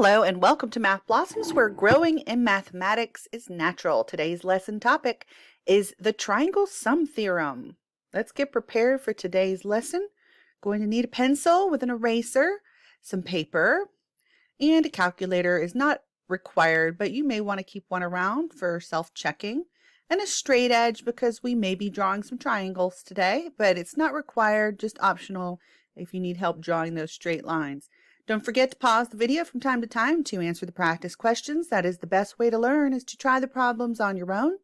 Hello and welcome to Math Blossoms, where growing in mathematics is natural. Today's lesson topic is the triangle sum theorem. Let's get prepared for today's lesson. Going to need a pencil with an eraser, some paper, and a calculator is not required, but you may want to keep one around for self-checking, and a straight edge because we may be drawing some triangles today, but it's not required, just optional if you need help drawing those straight lines. Don't forget to pause the video from time to time to answer the practice questions. That is the best way to learn, is to try the problems on your own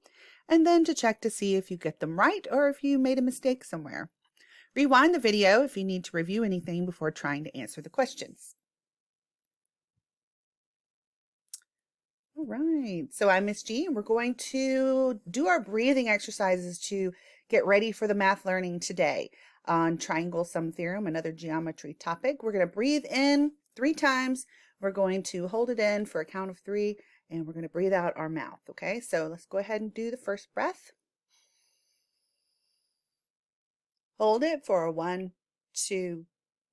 and then to check to see if you get them right or if you made a mistake somewhere. Rewind the video if you need to review anything before trying to answer the questions. All right, so I'm Miss G, and we're going to do our breathing exercises to get ready for the math learning today on triangle sum theorem, another geometry topic. We're going to breathe in 3 times. We're going to hold it in for a count of 3, and we're going to breathe out our mouth. Okay, so let's go ahead and do the first breath. Hold it for 1, 2,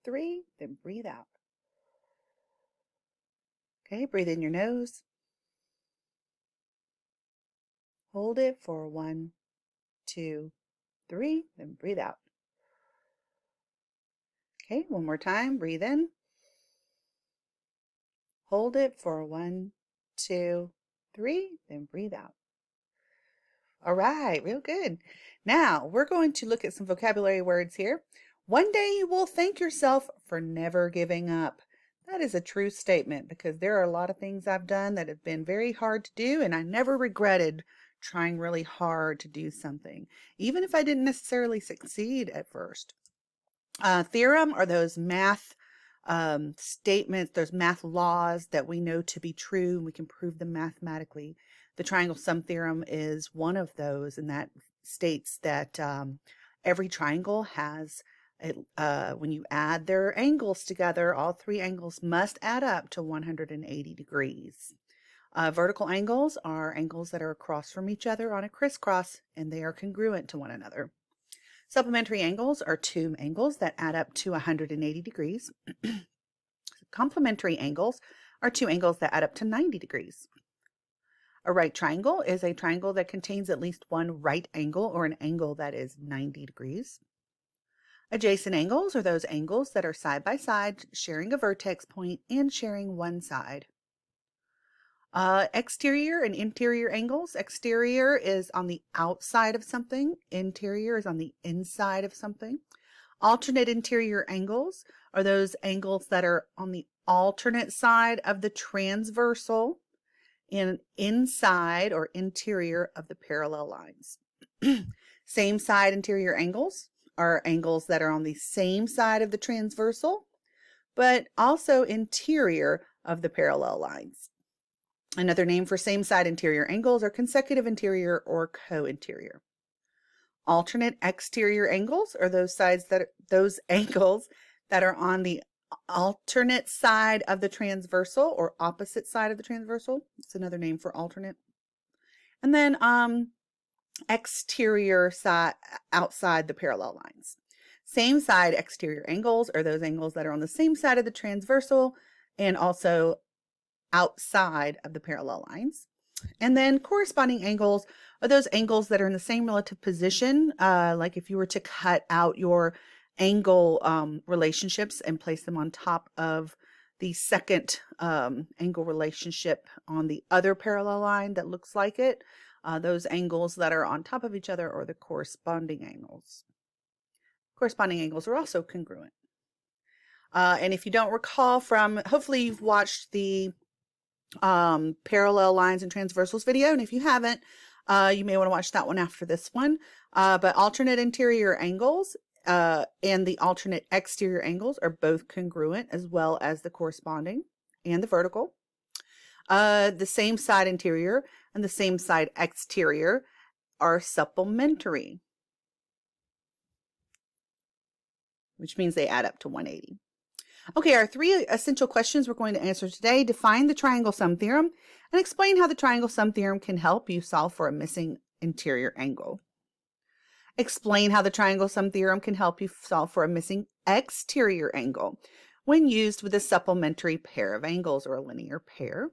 3, then breathe out. Okay, breathe in your nose. Hold it for 1, 2, 3, then breathe out. Okay, one more time, breathe in. Hold it for 1, 2, 3, then breathe out. All right, real good. Now, we're going to look at some vocabulary words here. One day you will thank yourself for never giving up. That is a true statement because there are a lot of things I've done that have been very hard to do, and I never regretted trying really hard to do something, even if I didn't necessarily succeed at first. Theorem are those math statements, those math laws that we know to be true and we can prove them mathematically. The triangle sum theorem is one of those, and that states that every triangle has, when you add their angles together, all 3 angles must add up to 180 degrees. Vertical angles are angles that are across from each other on a crisscross, and they are congruent to one another. Supplementary angles are 2 angles that add up to 180 degrees. Complementary angles are 2 angles that add up to 90 degrees. A right triangle is a triangle that contains at least one right angle or an angle that is 90 degrees. Adjacent angles are those angles that are side by side, sharing a vertex point and sharing one side. Exterior and interior angles. Exterior is on the outside of something. Interior is on the inside of something. Alternate interior angles are those angles that are on the alternate side of the transversal and inside or interior of the parallel lines. Same side interior angles are angles that are on the same side of the transversal, but also interior of the parallel lines. Another name for same side interior angles are consecutive interior or co-interior. Alternate exterior angles are those angles that are on the alternate side of the transversal or opposite side of the transversal. It's another name for alternate. And then exterior side outside the parallel lines. Same side exterior angles are those angles that are on the same side of the transversal and also outside of the parallel lines. And then corresponding angles are those angles that are in the same relative position, like if you were to cut out your angle relationships and place them on top of the second angle relationship on the other parallel line that looks like it. Those angles that are on top of each other are the corresponding angles. Corresponding angles are also congruent. And if you don't recall from, hopefully you've watched the parallel lines and transversals video, and if you haven't, you may want to watch that one after this one. But alternate interior angles and the alternate exterior angles are both congruent, as well as the corresponding and the vertical. The same side interior and the same side exterior are supplementary, which means they add up to 180. Okay, our 3 essential questions we're going to answer today. Define the triangle sum theorem and explain how the triangle sum theorem can help you solve for a missing interior angle. Explain how the triangle sum theorem can help you solve for a missing exterior angle. when used with a supplementary pair of angles or a linear pair.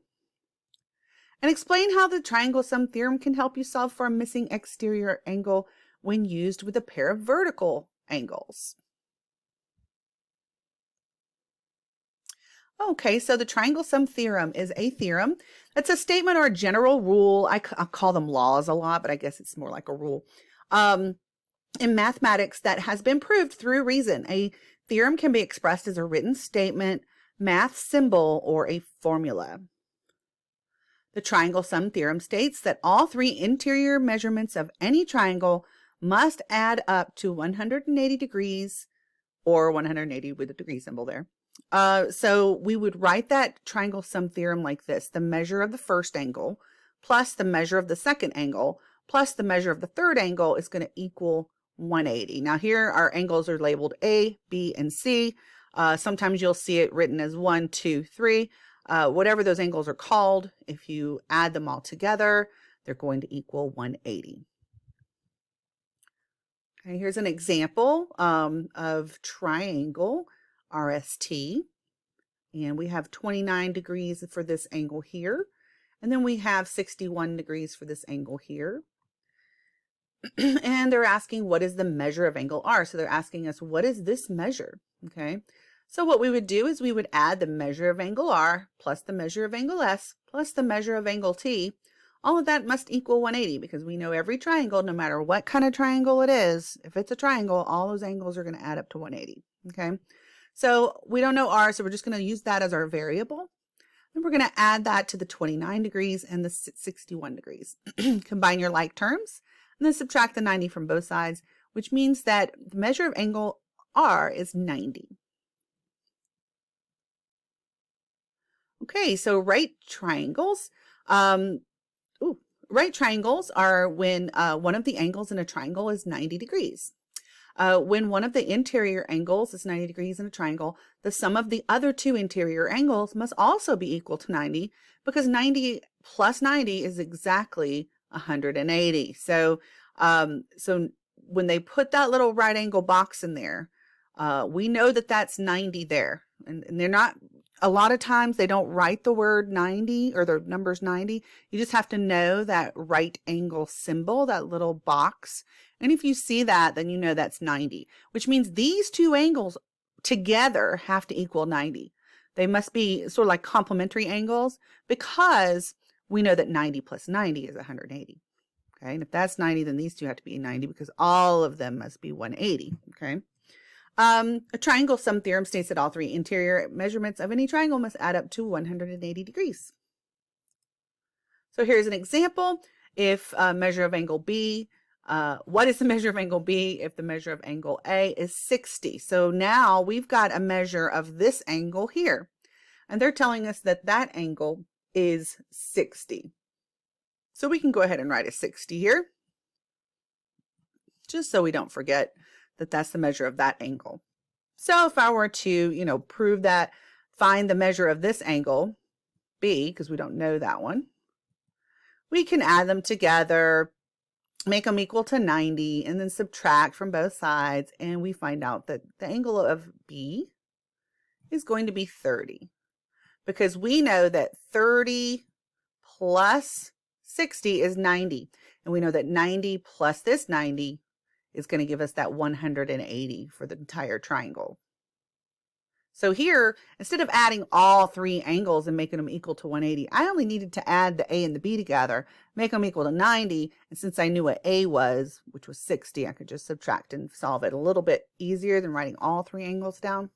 And explain how the triangle sum theorem can help you solve for a missing exterior angle when used with a pair of vertical angles. Okay, so the triangle sum theorem is a theorem. It's a statement or a general rule. I call them laws a lot, but I guess it's more like a rule. In mathematics that has been proved through reason. A theorem can be expressed as a written statement, math symbol, or a formula. The triangle sum theorem states that all three interior measurements of any triangle must add up to 180 degrees, or 180 with a degree symbol there. So we would write that triangle sum theorem like this: the measure of the first angle plus the measure of the second angle plus the measure of the third angle is going to equal 180. Now here our angles are labeled A, B, and C. Sometimes you'll see it written as 1, 2, 3. Whatever those angles are called, if you add them all together, they're going to equal 180. Okay, here's an example of triangle RST, and we have 29 degrees for this angle here, and then we have 61 degrees for this angle here. And they're asking, what is the measure of angle R? So they're asking us, what is this measure? Okay, so what we would do is we would add the measure of angle R plus the measure of angle S plus the measure of angle T. All of that must equal 180 because we know every triangle, no matter what kind of triangle it is, if it's a triangle, all those angles are going to add up to 180. Okay, so we don't know R, so we're just going to use that as our variable. And we're going to add that to the 29 degrees and the 61 degrees. Combine your like terms and then subtract the 90 from both sides, which means that the measure of angle R is 90. Okay, so right triangles. Right triangles are when one of the angles in a triangle is 90 degrees. When one of the interior angles is 90 degrees in a triangle, the sum of the other two interior angles must also be equal to 90, because 90 plus 90 is exactly 180. So when they put that little right angle box in there, we know that that's 90 there. And they're not, a lot of times they don't write the word 90 or the numbers 90. You just have to know that right angle symbol, that little box. And if you see that, then you know that's 90, which means these two angles together have to equal 90. They must be sort of like complementary angles, because we know that 90 plus 90 is 180. Okay, and if that's 90, then these two have to be 90 because all of them must be 180. Okay. A triangle sum theorem states that all three interior measurements of any triangle must add up to 180 degrees. So here's an example. If measure of angle B, what is the measure of angle B if the measure of angle A is 60? So now we've got a measure of this angle here, and they're telling us that that angle is 60. So we can go ahead and write a 60 here, just so we don't forget that that's the measure of that angle. So if I were to, prove that, find the measure of this angle, B, because we don't know that one, we can add them together, make them equal to 90, and then subtract from both sides, and we find out that the angle of B is going to be 30, because we know that 30 plus 60 is 90, and we know that 90 plus this 90 is going to give us that 180 for the entire triangle. So here, instead of adding all three angles and making them equal to 180, I only needed to add the A and the B together, make them equal to 90, and since I knew what A was, which was 60, I could just subtract and solve it a little bit easier than writing all three angles down.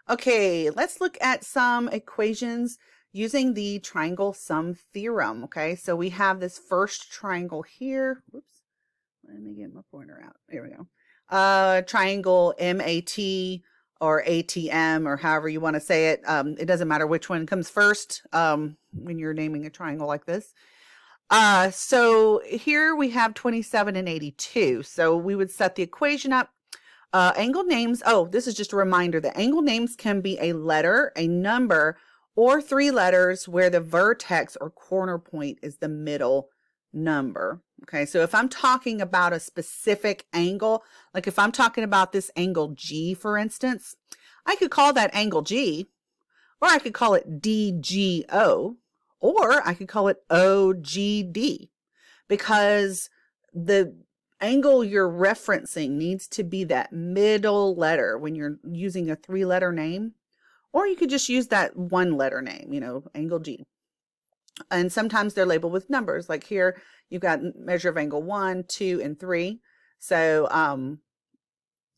Okay, let's look at some equations using the triangle sum theorem. Okay, so we have this first triangle here. Whoops. Let me get my pointer out. There we go. Triangle MAT or ATM, or however you want to say it. It doesn't matter which one comes first when you're naming a triangle like this. So here we have 27 and 82. So we would set the equation up. Angle names. Oh, this is just a reminder that angle names can be a letter, a number, or three letters where the vertex or corner point is the middle number. Okay, so if I'm talking about a specific angle, like if I'm talking about this angle G, for instance, I could call that angle G, or I could call it DGO, or I could call it OGD, because the angle you're referencing needs to be that middle letter when you're using a 3-letter name, or you could just use that 1-letter name, angle G. And sometimes they're labeled with numbers. Like here, you've got measure of angle 1, 2, and 3. So,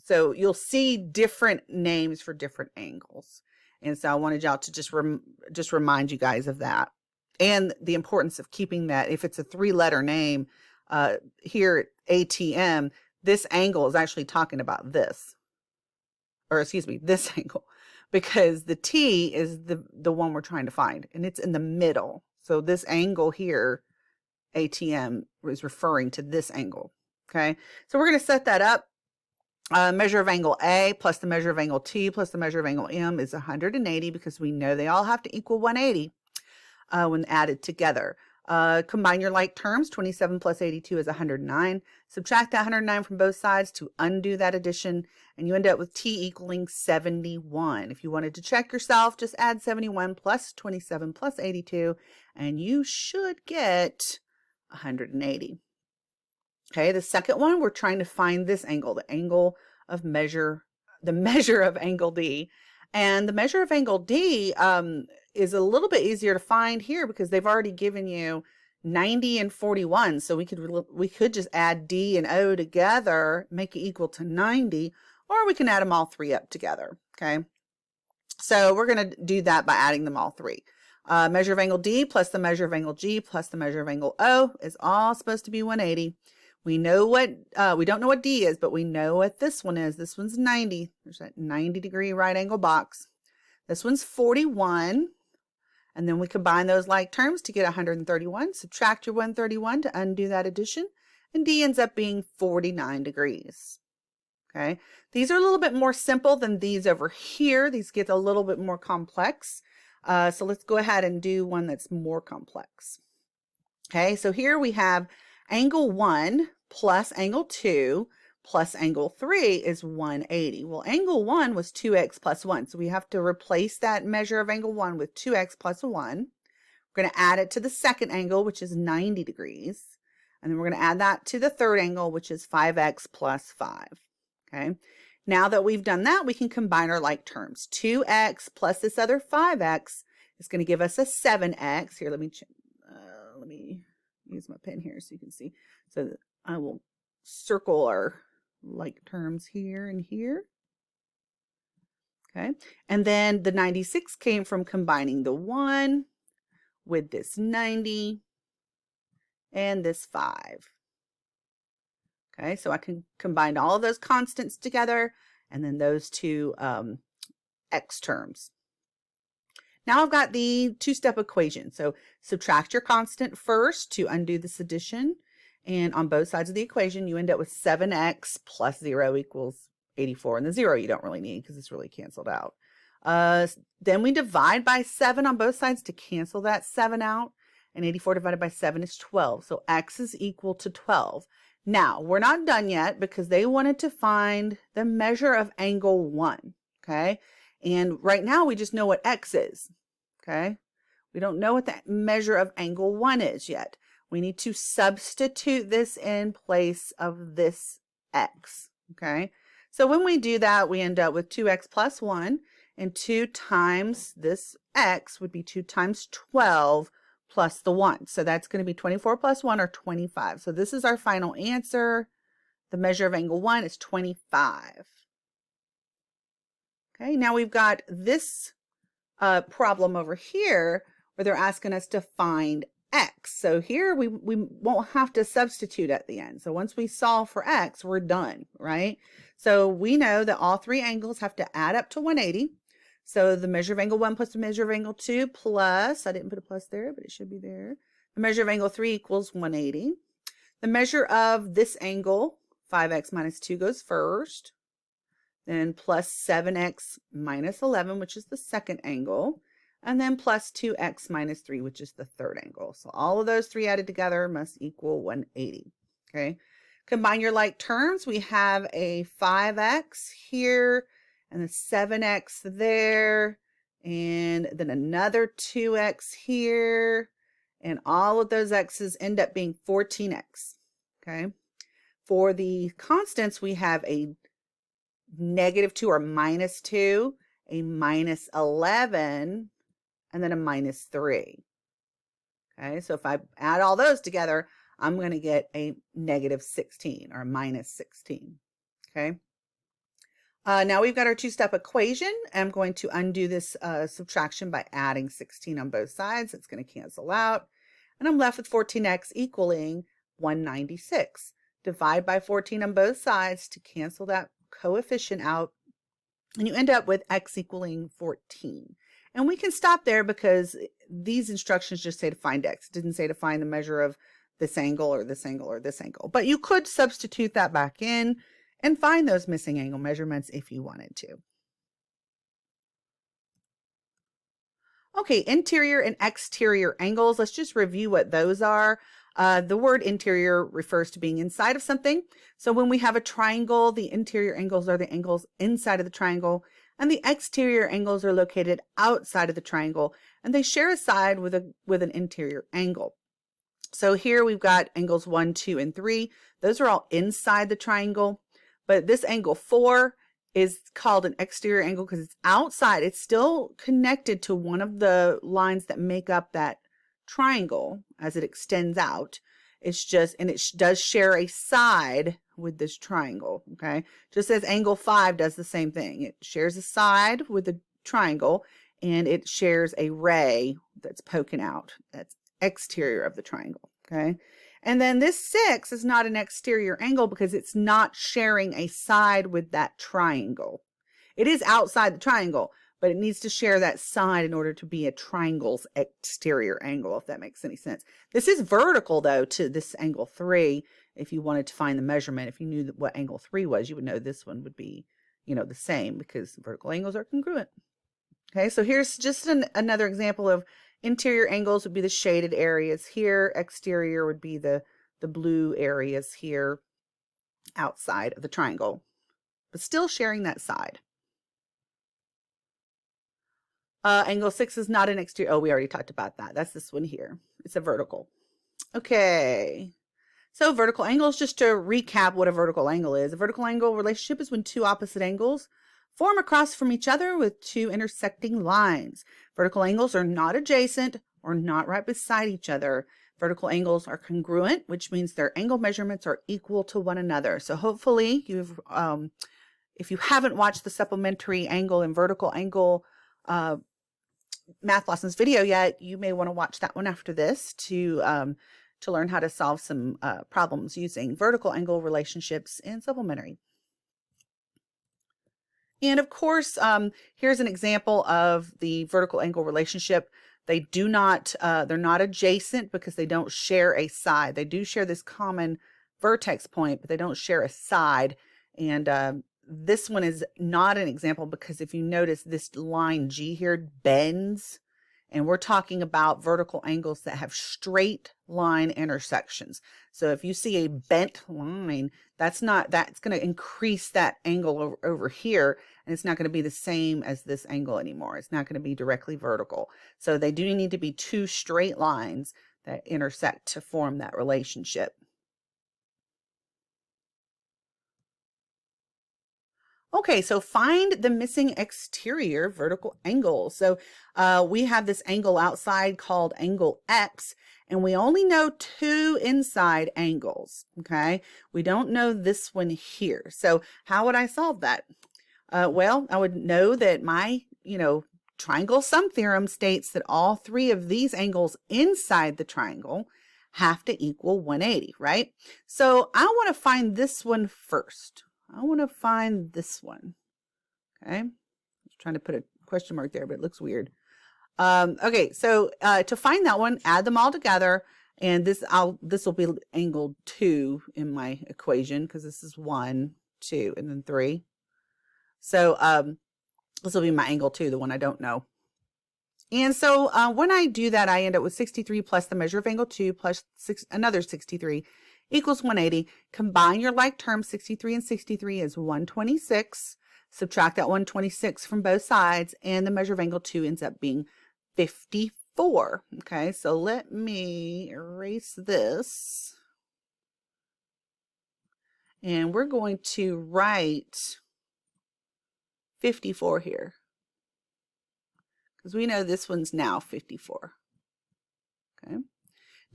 so you'll see different names for different angles. And so I wanted y'all to just remind you guys of that. And the importance of keeping that. If it's a 3-letter name, here at ATM, this angle is actually talking about this. Or excuse me, this angle. Because the T is the one we're trying to find. And it's in the middle. So this angle here, ATM, is referring to this angle. Okay, so we're going to set that up. Measure of angle A plus the measure of angle T plus the measure of angle M is 180, because we know they all have to equal 180 when added together. Combine your like terms. 27 plus 82 is 109. Subtract that 109 from both sides to undo that addition, and you end up with T equaling 71. If you wanted to check yourself, just add 71 plus 27 plus 82, and you should get 180. Okay, the second one, we're trying to find this angle, the measure of angle D. And the measure of angle D is a little bit easier to find here because they've already given you 90 and 41. So we could just add D and O together, make it equal to 90, or we can add them all three up together. Okay, so we're going to do that by adding them all three. Measure of angle D plus the measure of angle G plus the measure of angle O is all supposed to be 180. We know what, we don't know what D is, but we know what this one is. This one's 90. There's that 90-degree right angle box. This one's 41. And then we combine those like terms to get 131. Subtract your 131 to undo that addition. And D ends up being 49 degrees. Okay. These are a little bit more simple than these over here. These get a little bit more complex. So let's go ahead and do one that's more complex. Okay. So here we have angle 1 plus angle 2 plus angle 3 is 180. Well, angle 1 was 2x plus 1. So we have to replace that measure of angle 1 with 2x plus 1. We're going to add it to the second angle, which is 90 degrees. And then we're going to add that to the third angle, which is 5x plus 5. Okay. Now that we've done that, we can combine our like terms. 2x plus this other 5x is going to give us a 7x. Here, let me use my pen here so you can see. So I will circle our like terms here and here. Okay. And then the 96 came from combining the 1 with this 90 and this 5. Okay. So I can combine all of those constants together and then those two x terms. Now I've got the two-step equation. So subtract your constant first to undo this addition. And on both sides of the equation, you end up with 7x plus 0 equals 84. And the 0 you don't really need because it's really canceled out. Then we divide by 7 on both sides to cancel that 7 out. And 84 divided by 7 is 12. So x is equal to 12. Now, we're not done yet because they wanted to find the measure of angle 1. Okay. And right now we just know what x is, okay? We don't know what the measure of angle 1 is yet. We need to substitute this in place of this x, okay? So when we do that, we end up with 2x plus 1, and 2 times this x would be 2 times 12 plus the 1. So that's going to be 24 plus 1 or 25. So this is our final answer. The measure of angle 1 is 25. Okay, now we've got this problem over here where they're asking us to find x. So here we won't have to substitute at the end. So once we solve for x, we're done, right? So we know that all three angles have to add up to 180. So the measure of angle 1 plus the measure of angle 2 plus, I didn't put a plus there, but it should be there. The measure of angle 3 equals 180. The measure of this angle, 5x minus 2, goes first. Then plus 7x minus 11, which is the second angle, and then plus 2x minus 3, which is the third angle. So all of those three added together must equal 180. Okay. Combine your like terms. We have a 5x here, and the 7x there, and then another 2x here, and all of those x's end up being 14x, okay? For the constants, we have a -2 or -2, a -11, and then a -3. Okay, so if I add all those together, I'm going to get a -16 or a -16. Okay. Now we've got our two-step equation. I'm going to undo this subtraction by adding 16 on both sides. It's going to cancel out. And I'm left with 14x equaling 196. Divide by 14 on both sides to cancel that coefficient out. And you end up with x equaling 14. And we can stop there because these instructions just say to find x. It didn't say to find the measure of this angle or this angle or this angle. But you could substitute that back in and find those missing angle measurements if you wanted to. Okay, interior and exterior angles. Let's just review what those are. The word interior refers to being inside of something. So when we have a triangle, the interior angles are the angles inside of the triangle, and the exterior angles are located outside of the triangle, and they share a side with an interior angle. So here we've got angles 1, 2, and 3. Those are all inside the triangle, but this angle 4 is called an exterior angle because it's outside. It's still connected to one of the lines that make up that triangle as it extends out. It's just, and it does share a side with this triangle, okay? Just as angle 5 does the same thing. It shares a side with the triangle, and it shares a ray that's poking out. That's exterior of the triangle, okay? And then this 6 is not an exterior angle because it's not sharing a side with that triangle. It is outside the triangle, but it needs to share that side in order to be a triangle's exterior angle, if that makes any sense. This is vertical, though, to this angle 3. If you wanted to find the measurement, if you knew what angle 3 was, you would know this one would be, the same because vertical angles are congruent. Okay, so here's just another example of interior angles would be the shaded areas here. Exterior would be the blue areas here outside of the triangle, but still sharing that side. Angle 6 is not an exterior. Oh, we already talked about that. That's this one here. It's a vertical. Okay. So vertical angles, just to recap what a vertical angle is. A vertical angle relationship is when two opposite angles form across from each other with two intersecting lines. Vertical angles are not adjacent or not right beside each other. Vertical angles are congruent, which means their angle measurements are equal to one another. So hopefully you've, if you haven't watched the supplementary angle and vertical angle math lessons video yet, you may want to watch that one after this to learn how to solve some problems using vertical angle relationships in supplementary. And of course, here's an example of the vertical angle relationship. They do not, they're not adjacent because they don't share a side. They do share this common vertex point, but they don't share a side. And this one is not an example because if you notice this line G here bends, and we're talking about vertical angles that have straight line intersections. So if you see a bent line, that's going to increase that angle over here, and it's not going to be the same as this angle anymore. It's not going to be directly vertical. So they do need to be two straight lines that intersect to form that relationship. Okay, so find the missing exterior vertical angle. So we have this angle outside called angle X, and we only know two inside angles, okay? We don't know this one here. So how would I solve that? Well, I would know that my, triangle sum theorem states that all three of these angles inside the triangle have to equal 180, right? So I want to find this one first. I want to find this one. Okay, I was trying to put a question mark there, but it looks weird. Okay, so to find that one, add them all together, and this will be angle 2 in my equation because this is 1, 2, and then 3. So this will be my angle 2, the one I don't know. And so when I do that, I end up with 63 plus the measure of angle 2 plus another 63 equals 180. Combine your like terms. 63 and 63 is 126. Subtract that 126 from both sides, and the measure of angle 2 ends up being 54. Okay, so let me erase this. And we're going to write 54 here, because we know this one's now 54. Okay.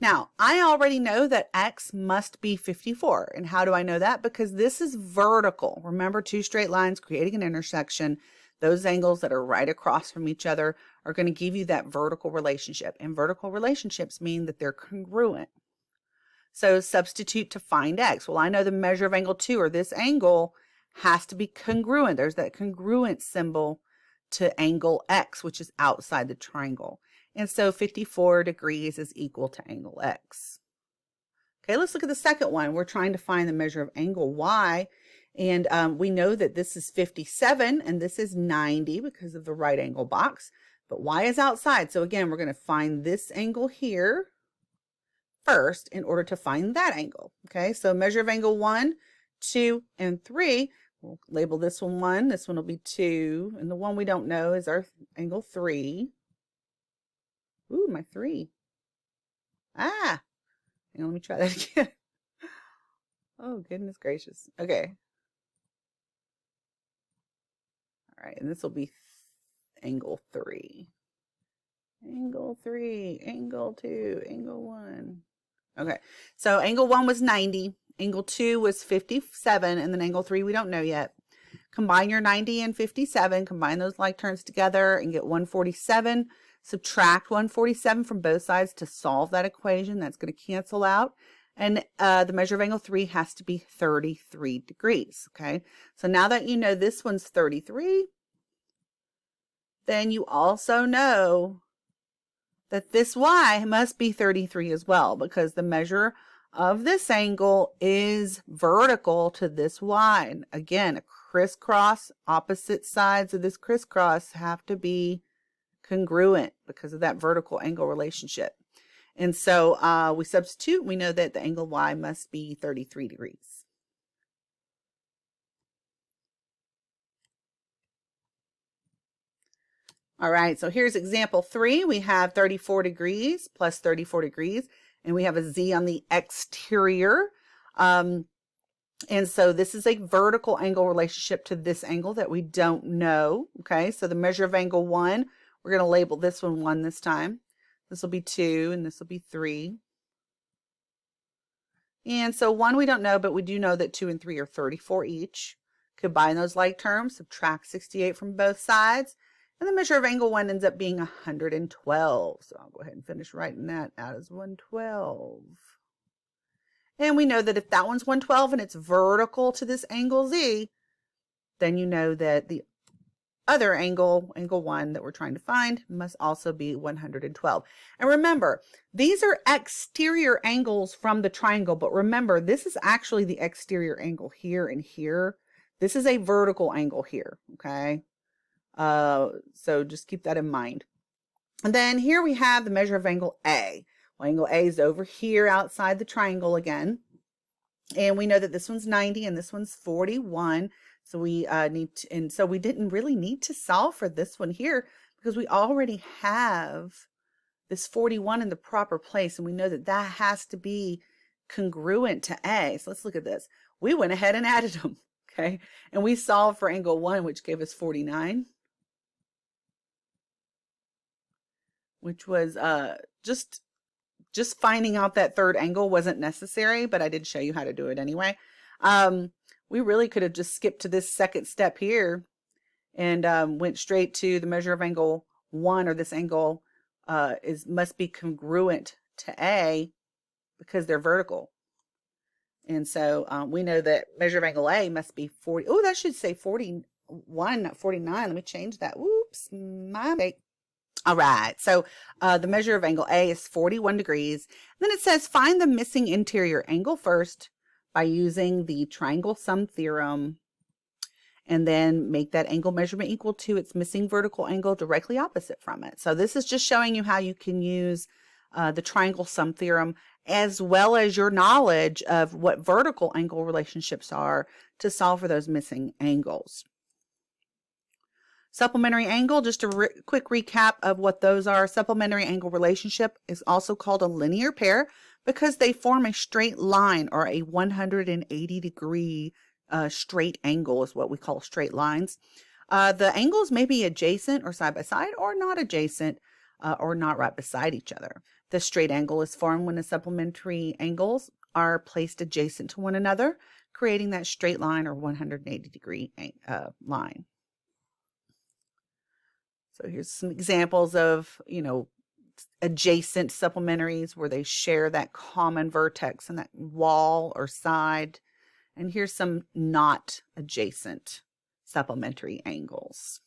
Now, I already know that x must be 54. And how do I know that? Because this is vertical. Remember, two straight lines creating an intersection. Those angles that are right across from each other are going to give you that vertical relationship. And vertical relationships mean that they're congruent. So substitute to find x. Well, I know the measure of angle 2, or this angle, has to be congruent. There's that congruent symbol to angle x, which is outside the triangle. And so 54 degrees is equal to angle x. Okay, let's look at the second one. We're trying to find the measure of angle y. And we know that this is 57 and this is 90 because of the right angle box. But y is outside. So again, we're going to find this angle here first in order to find that angle. Okay, so measure of angle 1, 2, and 3. We'll label this one 1. This one will be 2. And the one we don't know is our angle 3. Ooh, my 3. Ah, hang on, let me try that again. Oh, goodness gracious. Okay. All right, and this will be angle 3. Angle 3, angle 2, angle 1. Okay, so angle 1 was 90, angle 2 was 57, and then angle 3 we don't know yet. Combine your 90 and 57, combine those like terms together and get 147. Subtract 147 from both sides to solve that equation. That's going to cancel out. And the measure of angle 3 has to be 33 degrees. Okay, so now that you know this one's 33, then you also know that this y must be 33 as well, because the measure of this angle is vertical to this y. And again, a crisscross, opposite sides of this crisscross have to be congruent because of that vertical angle relationship. And so we substitute, we know that the angle y must be 33 degrees. All right, so here's example 3. We have 34 degrees plus 34 degrees, and we have a z on the exterior. And so this is a vertical angle relationship to this angle that we don't know. Okay, so the measure of angle 1, we're going to label this one 1 this time. This will be 2, and this will be 3. And so 1 we don't know, but we do know that 2 and 3 are 34 each. Combine those like terms, subtract 68 from both sides, and the measure of angle 1 ends up being 112. So I'll go ahead and finish writing that out as 112. And we know that if that one's 112 and it's vertical to this angle z, then you know that the other angle, angle 1 that we're trying to find, must also be 112. And remember, these are exterior angles from the triangle, but remember, this is actually the exterior angle here and here. This is a vertical angle here, okay? So just keep that in mind. And then here we have the measure of angle A. Well, angle A is over here outside the triangle again. And we know that this one's 90 and this one's 41. So we need to, and so we didn't really need to solve for this one here because we already have this 41 in the proper place. And we know that that has to be congruent to A. So let's look at this. We went ahead and added them, okay? And we solved for angle 1, which gave us 49. Which was just finding out that third angle wasn't necessary, but I did show you how to do it anyway. We really could have just skipped to this second step here and went straight to the measure of angle 1, or this angle must be congruent to A because they're vertical. And so we know that measure of angle A must be 40. Oh, that should say 41, not 49. Let me change that. Whoops, my mistake. All right, so the measure of angle A is 41 degrees. Then it says find the missing interior angle first by using the triangle sum theorem, and then make that angle measurement equal to its missing vertical angle directly opposite from it. So this is just showing you how you can use the triangle sum theorem, as well as your knowledge of what vertical angle relationships are, to solve for those missing angles. Supplementary angle, just a quick recap of what those are. Supplementary angle relationship is also called a linear pair because they form a straight line, or a 180-degree straight angle is what we call straight lines. The angles may be adjacent or side by side, or not adjacent or not right beside each other. The straight angle is formed when the supplementary angles are placed adjacent to one another, creating that straight line or 180-degree line. So here's some examples of, adjacent supplementaries where they share that common vertex and that wall or side. And here's some not adjacent supplementary angles.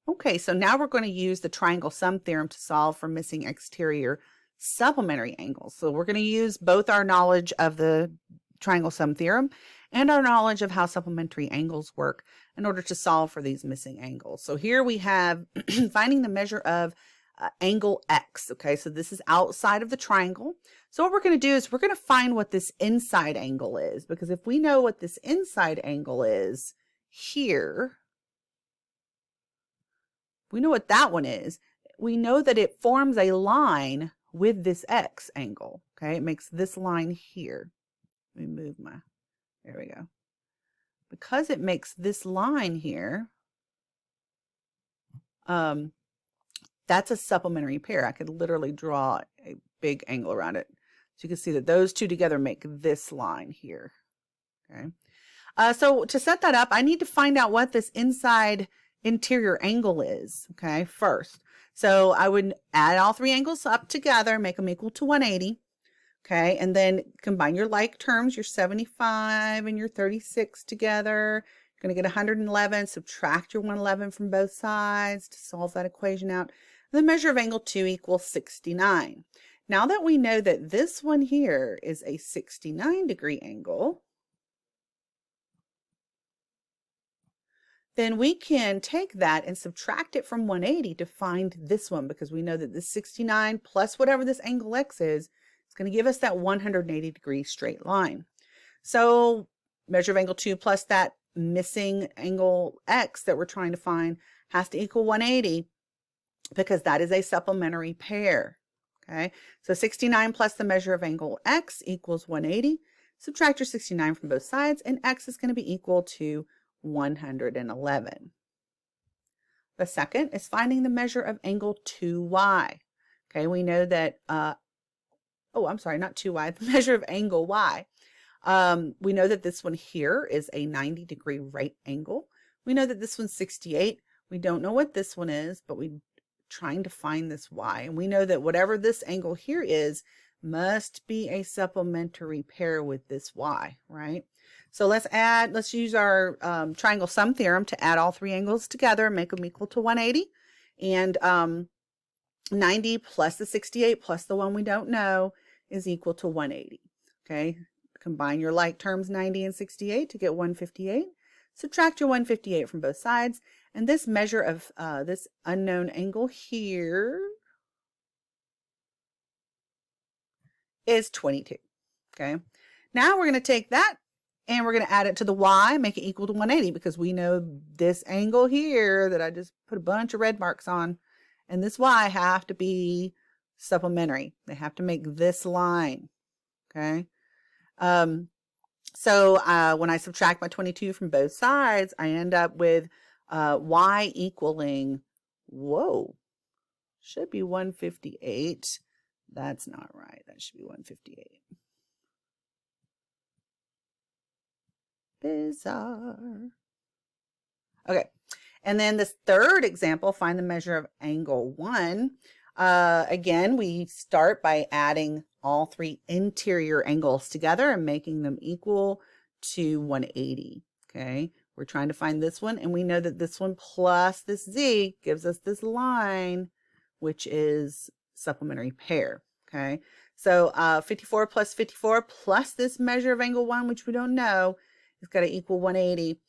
Okay, so now we're going to use the triangle sum theorem to solve for missing exterior supplementary angles. So we're going to use both our knowledge of the triangle sum theorem and our knowledge of how supplementary angles work in order to solve for these missing angles. So here we have finding the measure of angle X. Okay, so this is outside of the triangle. So what we're going to do is we're going to find what this inside angle is, because if we know what this inside angle is here, we know what that one is. We know that it forms a line with this X angle. Okay, it makes this line here. Let me move there we go. Because it makes this line here, that's a supplementary pair. I could literally draw a big angle around it. So you can see that those two together make this line here. Okay. So to set that up, I need to find out what this inside interior angle is. Okay, first. So I would add all three angles up together, make them equal to 180. Okay, and then combine your like terms, your 75 and your 36 together. You're going to get 111. Subtract your 111 from both sides to solve that equation out. The measure of angle 2 equals 69. Now that we know that this one here is a 69-degree angle, then we can take that and subtract it from 180 to find this one, because we know that this 69 plus whatever this angle X is going to give us that 180-degree straight line. So measure of angle 2 plus that missing angle X that we're trying to find has to equal 180, because that is a supplementary pair. Okay, so 69 plus the measure of angle X equals 180. Subtract your 69 from both sides, and X is going to be equal to 111. The second is finding the measure of angle 2y. Okay, we know that I'm sorry, not 2y, the measure of angle y. We know that this one here is a 90-degree right angle. We know that this one's 68. We don't know what this one is, but we're trying to find this y. And we know that whatever this angle here is must be a supplementary pair with this y, right? So let's use our triangle sum theorem to add all three angles together, make them equal to 180. And 90 plus the 68 plus the one we don't know is equal to 180. Okay, combine your like terms, 90 and 68, to get 158. Subtract your 158 from both sides, and this measure of this unknown angle here is 22. Okay, now we're going to take that and we're going to add it to the y, make it equal to 180, because we know this angle here that I just put a bunch of red marks on and this y have to be supplementary. They have to make this line. Okay. So when I subtract my 22 from both sides, I end up with y equaling, should be 158. That's not right. That should be 158. Bizarre. Okay. And then this third example, find the measure of angle 1. Again, we start by adding all three interior angles together and making them equal to 180. Okay, we're trying to find this one, and we know that this one plus this z gives us this line, which is supplementary pair. Okay, so 54 plus this measure of angle 1, which we don't know, is got to equal 180.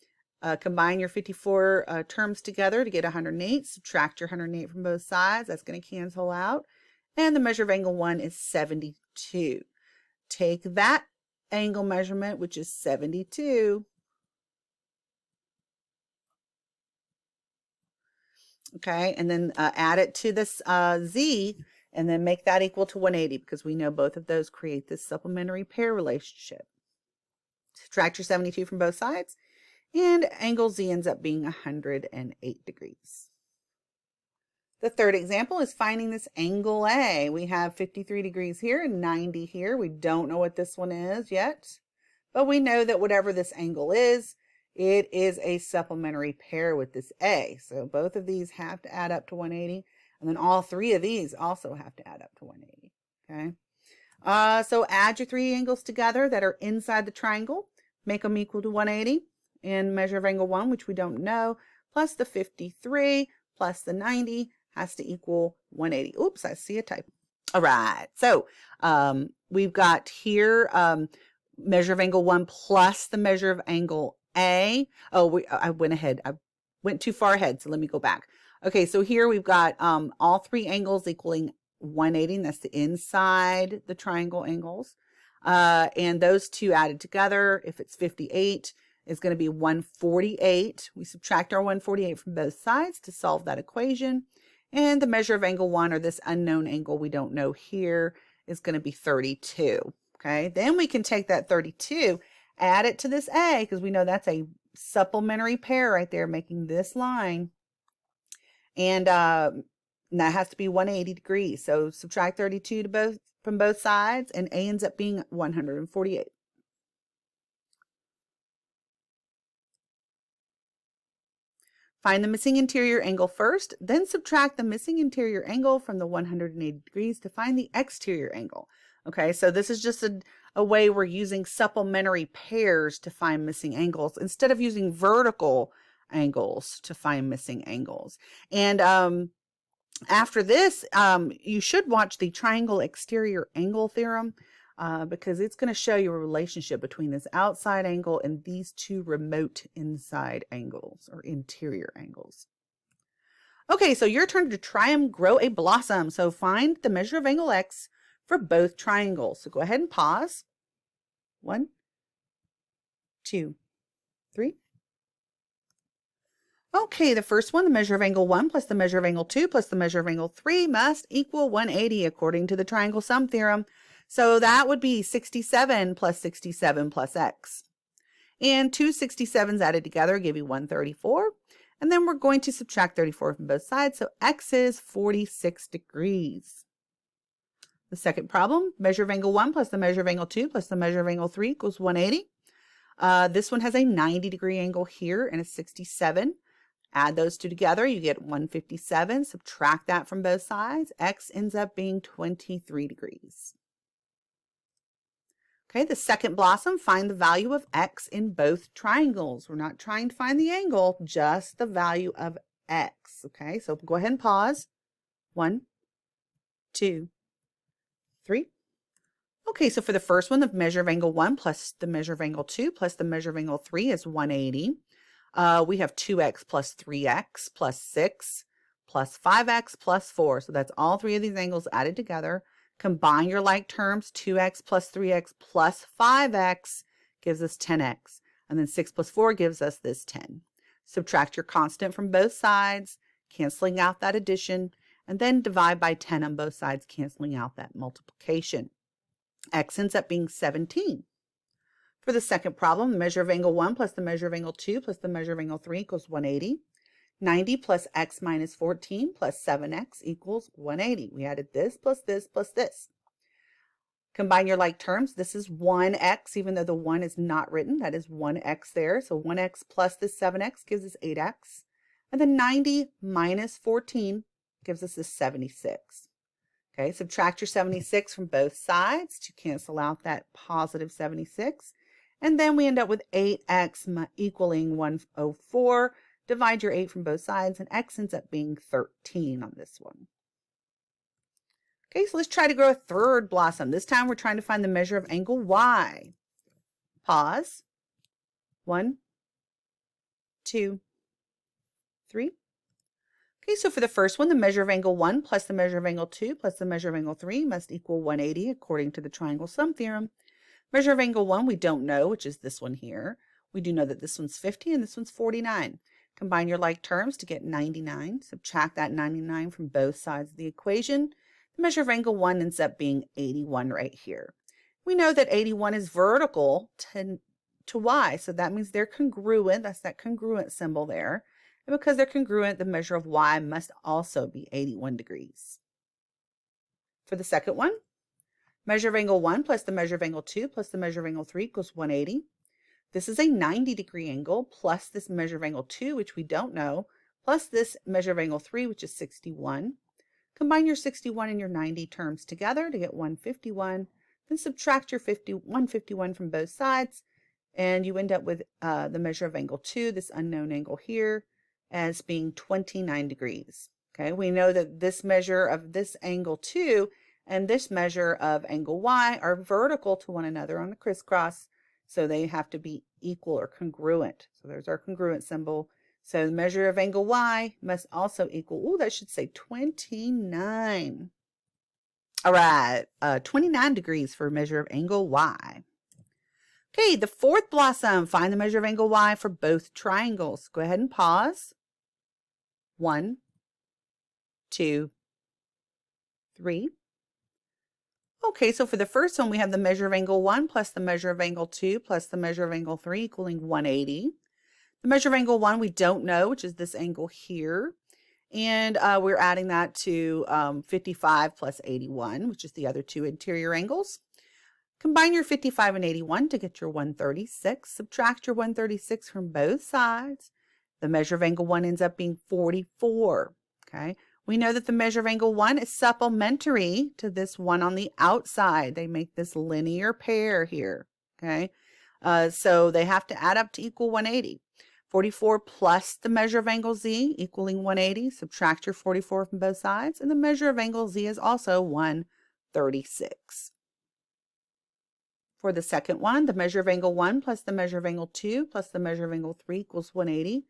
Combine your 54 terms together to get 108. Subtract your 108 from both sides. That's going to cancel out. And the measure of angle 1 is 72. Take that angle measurement, which is 72, Okay, and then add it to this z, and then make that equal to 180 because we know both of those create this supplementary pair relationship. Subtract your 72 from both sides, and angle z ends up being 108 degrees. The third example is finding this angle A. We have 53 degrees here and 90 here. We don't know what this one is yet, but we know that whatever this angle is, it is a supplementary pair with this A. So both of these have to add up to 180, and then all three of these also have to add up to 180. Okay. So add your three angles together that are inside the triangle, make them equal to 180, and measure of angle 1, which we don't know, plus the 53 plus the 90 has to equal 180. Oops, I see a typo. All right, so we've got here measure of angle 1 plus the measure of angle A. Oh, I went ahead. I went too far ahead, so let me go back. Okay, so here we've got all three angles equaling 180. That's the inside the triangle angles. And those two added together, if it's 58, is going to be 148. We subtract our 148 from both sides to solve that equation. And the measure of angle 1, or this unknown angle we don't know here, is going to be 32. Okay, then we can take that 32, add it to this A, because we know that's a supplementary pair right there, making this line. And that has to be 180 degrees. So subtract 32 from both sides, and A ends up being 148. Find the missing interior angle first, then subtract the missing interior angle from the 180 degrees to find the exterior angle. Okay, so this is just a way we're using supplementary pairs to find missing angles instead of using vertical angles to find missing angles. And after this, you should watch the triangle exterior angle theorem because it's going to show you a relationship between this outside angle and these two remote inside angles or interior angles. Okay, so your turn to try and grow a blossom. So find the measure of angle X for both triangles. So go ahead and pause. 1, 2, 3. Okay, the first one, the measure of angle 1 plus the measure of angle 2 plus the measure of angle 3 must equal 180 according to the triangle sum theorem. So that would be 67 plus 67 plus X. And two 67s added together give you 134. And then we're going to subtract 34 from both sides. So X is 46 degrees. The second problem, measure of angle 1 plus the measure of angle 2 plus the measure of angle 3 equals 180. This one has a 90-degree angle here and a 67. Add those two together, you get 157. Subtract that from both sides. X ends up being 23 degrees. Okay, the second blossom, find the value of X in both triangles. We're not trying to find the angle, just the value of X. Okay, so go ahead and pause. 1, 2, 3. Okay, so for the first one, the measure of angle 1 plus the measure of angle 2 plus the measure of angle 3 is 180. We have 2x plus 3x plus 6 plus 5x plus 4. So that's all three of these angles added together. Combine your like terms. 2x plus 3x plus 5x gives us 10x. And then 6 plus 4 gives us this 10. Subtract your constant from both sides, canceling out that addition, and then divide by 10 on both sides, canceling out that multiplication. X ends up being 17. For the second problem, the measure of angle 1 plus the measure of angle 2 plus the measure of angle 3 equals 180. 90 plus x minus 14 plus 7x equals 180. We added this plus this plus this. Combine your like terms. This is 1x, even though the 1 is not written. That is 1x there. So 1x plus this 7x gives us 8x. And then 90 minus 14 gives us this 76. Okay, subtract your 76 from both sides to cancel out that positive 76. And then we end up with 8x equaling 104. Divide your 8 from both sides, and x ends up being 13 on this one. Okay, so let's try to grow a third blossom. This time we're trying to find the measure of angle y. Pause. 1, 2, 3. Okay, so for the first one, the measure of angle 1 plus the measure of angle 2 plus the measure of angle 3 must equal 180 according to the triangle sum theorem. Measure of angle 1 we don't know, which is this one here. We do know that this one's 50 and this one's 49. Combine your like terms to get 99. Subtract that 99 from both sides of the equation. The measure of angle 1 ends up being 81 right here. We know that 81 is vertical to y, so that means they're congruent. That's that congruent symbol there. And because they're congruent, the measure of y must also be 81 degrees. For the second one, measure of angle 1 plus the measure of angle 2 plus the measure of angle 3 equals 180. This is a 90-degree angle plus this measure of angle 2, which we don't know, plus this measure of angle 3, which is 61. Combine your 61 and your 90 terms together to get 151. Then subtract your 151 from both sides, and you end up with the measure of angle 2, this unknown angle here, as being 29 degrees. Okay, we know that this measure of this angle 2 and this measure of angle y are vertical to one another on the crisscross, so they have to be equal or congruent. So there's our congruent symbol. So the measure of angle y must also equal, that should say 29. All right, 29 degrees for measure of angle y. Okay, the fourth blossom, find the measure of angle y for both triangles. Go ahead and pause. 1, 2, 3. Okay, so for the first one, we have the measure of angle 1 plus the measure of angle 2 plus the measure of angle 3 equaling 180. The measure of angle 1 we don't know, which is this angle here. And we're adding that to 55 plus 81, which is the other two interior angles. Combine your 55 and 81 to get your 136. Subtract your 136 from both sides. The measure of angle 1 ends up being 44. Okay. We know that the measure of angle 1 is supplementary to this one on the outside. They make this linear pair here, okay? So they have to add up to equal 180. 44 plus the measure of angle z equaling 180. Subtract your 44 from both sides, and the measure of angle z is also 136. For the second one, the measure of angle 1 plus the measure of angle 2 plus the measure of angle 3 equals 180.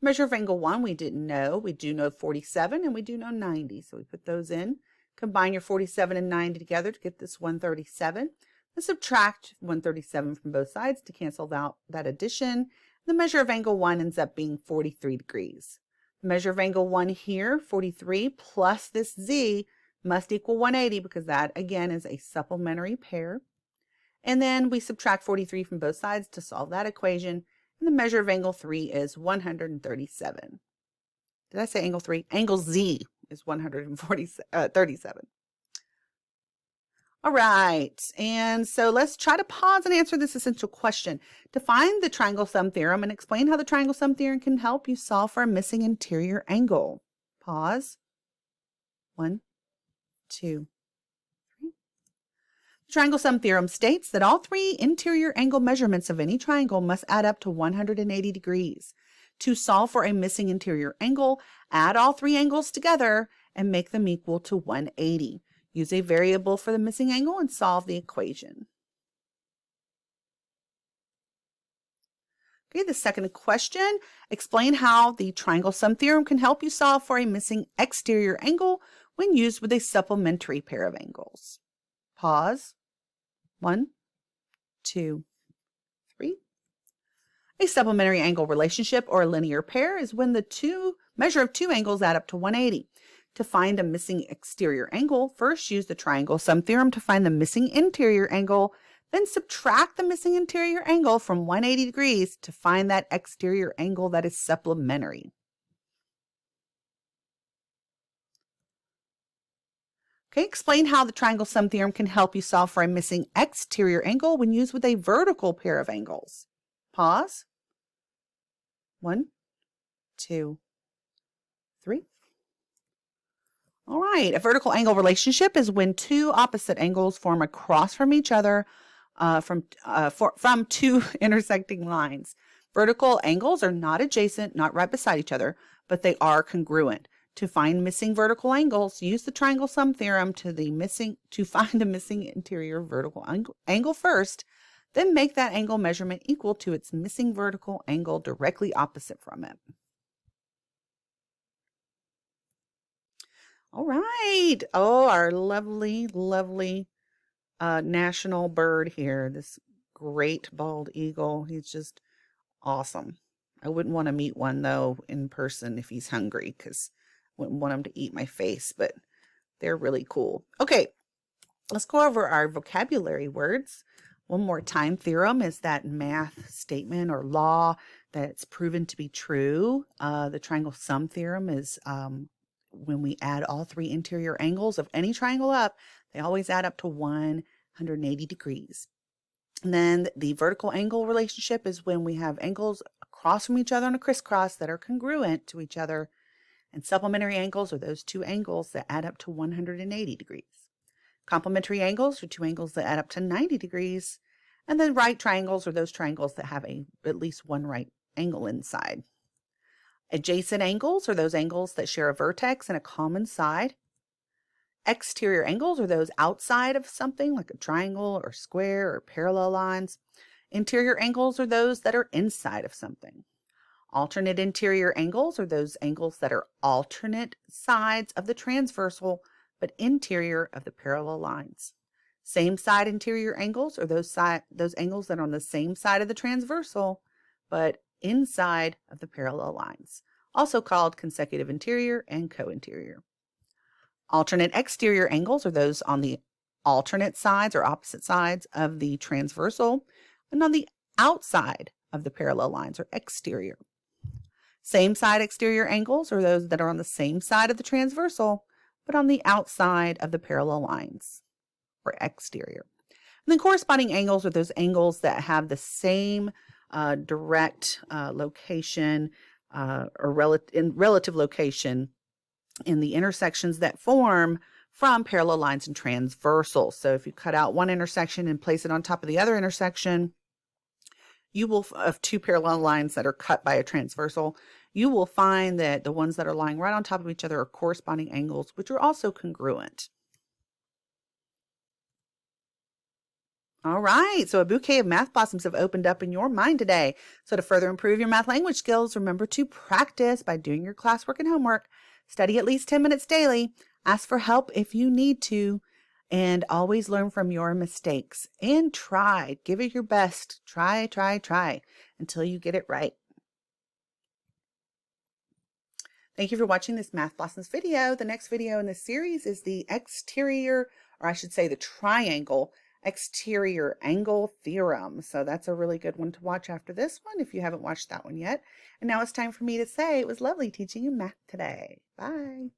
Measure of angle 1 we didn't know. We do know 47 and we do know 90. So we put those in. Combine your 47 and 90 together to get this 137. Then subtract 137 from both sides to cancel out that addition. The measure of angle 1 ends up being 43 degrees. The measure of angle 1 here, 43, plus this z must equal 180 because that again is a supplementary pair. And then we subtract 43 from both sides to solve that equation. And the measure of angle 3 is 137. Did I say angle 3? Angle Z is 137. All right, and so let's try to pause and answer this essential question. Define the triangle sum theorem and explain how the triangle sum theorem can help you solve for a missing interior angle. Pause. 1, 2, 3. The triangle sum theorem states that all three interior angle measurements of any triangle must add up to 180 degrees. To solve for a missing interior angle, add all three angles together and make them equal to 180. Use a variable for the missing angle and solve the equation. Okay, the second question, explain how the triangle sum theorem can help you solve for a missing exterior angle when used with a supplementary pair of angles. Pause. 1, 2, 3. A supplementary angle relationship or a linear pair is when the measure of two angles add up to 180. To find a missing exterior angle, first use the triangle sum theorem to find the missing interior angle, then subtract the missing interior angle from 180 degrees to find that exterior angle that is supplementary. Okay, explain how the triangle sum theorem can help you solve for a missing exterior angle when used with a vertical pair of angles. Pause. 1, 2, 3. All right, a vertical angle relationship is when two opposite angles form across from each other from two intersecting lines. Vertical angles are not adjacent, not right beside each other, but they are congruent. To find missing vertical angles, use the triangle sum theorem to find the missing interior vertical angle first, then make that angle measurement equal to its missing vertical angle directly opposite from it. All right. Oh, our lovely, lovely national bird here, this great bald eagle. He's just awesome. I wouldn't want to meet one though in person if he's hungry, because I wouldn't want him to eat my face, but they're really cool. Okay, let's go over our vocabulary words. One more time. Theorem is that math statement or law that's proven to be true. The triangle sum theorem is when we add all three interior angles of any triangle up, they always add up to 180 degrees. And then the vertical angle relationship is when we have angles across from each other on a crisscross that are congruent to each other. And supplementary angles are those two angles that add up to 180 degrees. Complementary angles are two angles that add up to 90 degrees. And then right triangles are those triangles that have at least one right angle inside. Adjacent angles are those angles that share a vertex and a common side. Exterior angles are those outside of something like a triangle or square or parallel lines. Interior angles are those that are inside of something. Alternate interior angles are those angles that are alternate sides of the transversal but interior of the parallel lines. Same side interior angles are those angles that are on the same side of the transversal but inside of the parallel lines, also called consecutive interior and co-interior. Alternate exterior angles are those on the alternate sides or opposite sides of the transversal and on the outside of the parallel lines or exterior. Same side exterior angles are those that are on the same side of the transversal but on the outside of the parallel lines or exterior. And then corresponding angles are those angles that have the same direct location or relative location in the intersections that form from parallel lines and transversals. So if you cut out one intersection and place it on top of the other intersection, you will, of two parallel lines that are cut by a transversal, you will find that the ones that are lying right on top of each other are corresponding angles, which are also congruent. All right, so a bouquet of math blossoms have opened up in your mind today. So to further improve your math language skills, remember to practice by doing your classwork and homework. Study at least 10 minutes daily. Ask for help if you need to. And always learn from your mistakes. And try. Give it your best. Try until you get it right. Thank you for watching this Math Blossoms video. The next video in this series is the exterior, or I should say the triangle exterior angle theorem. So that's a really good one to watch after this one if you haven't watched that one yet. And now it's time for me to say it was lovely teaching you math today. Bye.